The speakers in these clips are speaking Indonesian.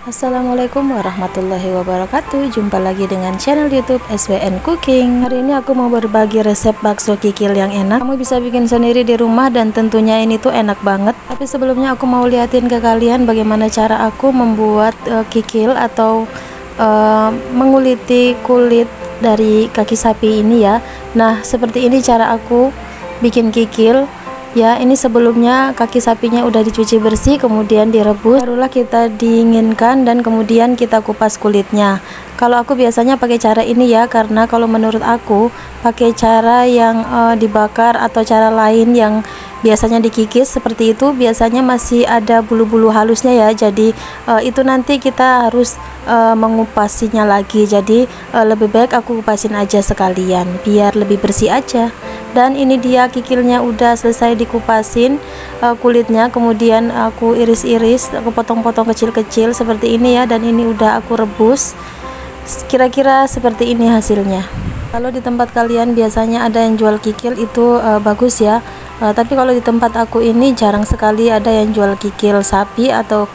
Assalamualaikum warahmatullahi wabarakatuh. Jumpa lagi dengan channel YouTube SWN Cooking. Hari ini aku mau berbagi resep bakso kikil yang enak. Kamu bisa bikin sendiri di rumah dan tentunya ini tuh enak banget. Tapi sebelumnya aku mau liatin ke kalian bagaimana cara aku membuat kikil atau menguliti kulit dari kaki sapi ini ya. Nah, seperti ini cara aku bikin kikil. Ya, ini sebelumnya kaki sapinya udah dicuci bersih, kemudian direbus, barulah kita dinginkan dan kemudian kita kupas kulitnya. Kalau aku biasanya pakai cara ini ya, karena kalau menurut aku pakai cara yang dibakar atau cara lain yang biasanya dikikis seperti itu, biasanya masih ada bulu-bulu halusnya ya. Jadi itu nanti kita harus mengupasinya lagi. Jadi lebih baik aku kupasin aja sekalian biar lebih bersih aja. Dan ini dia kikilnya udah selesai dikupasin kulitnya, kemudian aku iris-iris, aku potong-potong kecil-kecil seperti ini ya, dan ini udah aku rebus. Kira-kira seperti ini hasilnya. Kalau di tempat kalian biasanya ada yang jual kikil itu bagus ya, tapi kalau di tempat aku ini jarang sekali ada yang jual kikil sapi atau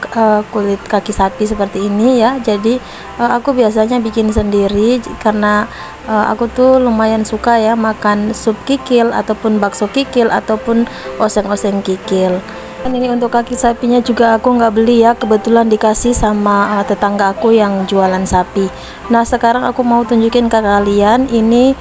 kulit kaki sapi seperti ini ya. Jadi aku biasanya bikin sendiri karena aku tuh lumayan suka ya makan sup kikil ataupun bakso kikil ataupun oseng-oseng kikil. Dan ini untuk kaki sapinya juga aku nggak beli ya, kebetulan dikasih sama tetangga aku yang jualan sapi. Nah, sekarang aku mau tunjukin ke kalian ini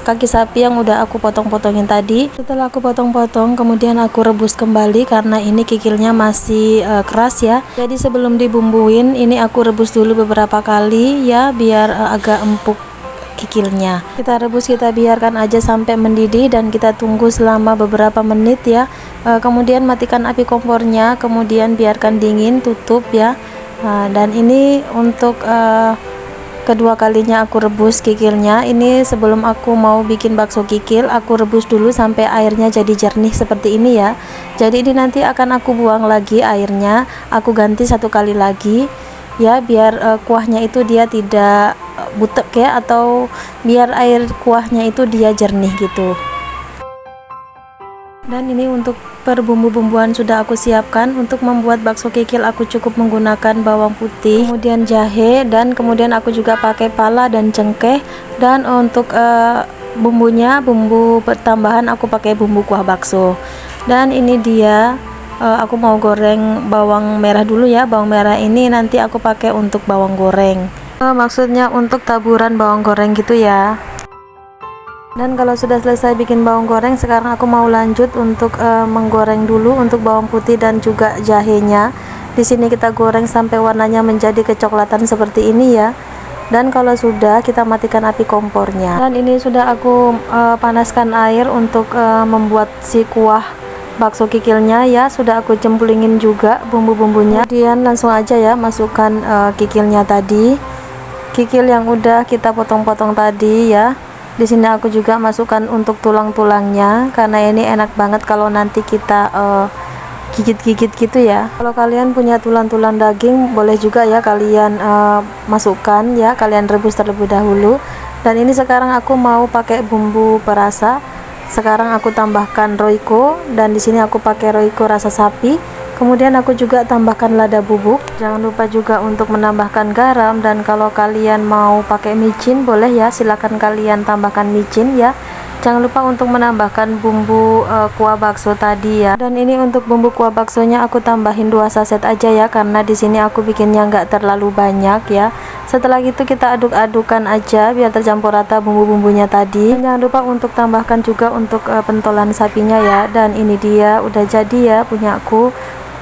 kaki sapi yang udah aku potong-potongin tadi. Setelah aku potong-potong, kemudian aku rebus kembali karena ini kikilnya masih keras ya. Jadi sebelum dibumbuin, ini aku rebus dulu beberapa kali ya biar agak empuk kikilnya. Kita rebus, kita biarkan aja sampai mendidih dan kita tunggu selama beberapa menit ya. Kemudian matikan api kompornya, kemudian biarkan dingin, tutup ya. Dan ini untuk kedua kalinya aku rebus kikilnya. Ini sebelum aku mau bikin bakso kikil, aku rebus dulu sampai airnya jadi jernih seperti ini ya. Jadi ini nanti akan aku buang lagi airnya, aku ganti satu kali lagi ya, biar kuahnya itu dia tidak butek ya, atau biar air kuahnya itu dia jernih gitu. Dan ini untuk perbumbu-bumbuan sudah aku siapkan. Untuk membuat bakso kikil aku cukup menggunakan bawang putih, kemudian jahe, dan kemudian aku juga pakai pala dan cengkeh. Dan untuk bumbunya, bumbu tambahan aku pakai bumbu kuah bakso. Dan ini dia aku mau goreng bawang merah dulu ya. Bawang merah ini nanti aku pakai untuk bawang goreng, maksudnya untuk taburan bawang goreng gitu ya. Dan kalau sudah selesai bikin bawang goreng, sekarang aku mau lanjut untuk menggoreng dulu untuk bawang putih dan juga jahenya. Di sini kita goreng sampai warnanya menjadi kecoklatan seperti ini ya. Dan kalau sudah, kita matikan api kompornya. Dan ini sudah aku panaskan air untuk membuat si kuah bakso kikilnya ya. Sudah aku cemplungin juga bumbu-bumbunya. Kemudian langsung aja ya masukkan kikilnya tadi. Kikil yang udah kita potong-potong tadi ya. Di sini aku juga masukkan untuk tulang-tulangnya karena ini enak banget kalau nanti kita gigit-gigit gitu ya. Kalau kalian punya tulang-tulang daging, boleh juga ya kalian masukkan ya, kalian rebus terlebih dahulu. Dan ini sekarang aku mau pakai bumbu perasa. Sekarang aku tambahkan Royco, dan di sini aku pakai Royco rasa sapi. Kemudian aku juga tambahkan lada bubuk. Jangan lupa juga untuk menambahkan garam, dan kalau kalian mau pakai micin boleh ya, silakan kalian tambahkan micin ya. Jangan lupa untuk menambahkan bumbu kuah bakso tadi ya. Dan ini untuk bumbu kuah baksonya aku tambahin 2 saset aja ya, karena di sini aku bikinnya nggak terlalu banyak ya. Setelah itu kita aduk-adukan aja biar tercampur rata bumbu-bumbunya tadi. Dan jangan lupa untuk tambahkan juga untuk pentolan sapinya ya. Dan ini dia udah jadi ya punya aku.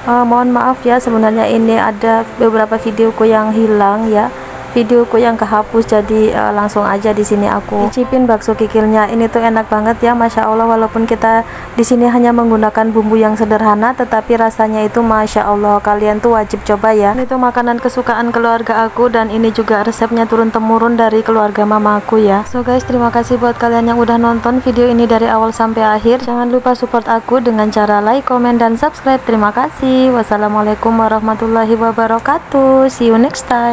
Mohon maaf ya, sebenarnya ini ada beberapa videoku yang hilang ya, videoku yang kehapus, jadi langsung aja di sini aku cicipin bakso kikilnya. Ini tuh enak banget ya, masya Allah. Walaupun kita di sini hanya menggunakan bumbu yang sederhana, tetapi rasanya itu masya Allah. Kalian tuh wajib coba ya. Ini tuh makanan kesukaan keluarga aku, dan ini juga resepnya turun temurun dari keluarga mama aku ya. So guys, terima kasih buat kalian yang udah nonton video ini dari awal sampai akhir. Jangan lupa support aku dengan cara like, komen, dan subscribe. Terima kasih. Wassalamualaikum warahmatullahi wabarakatuh. See you next time.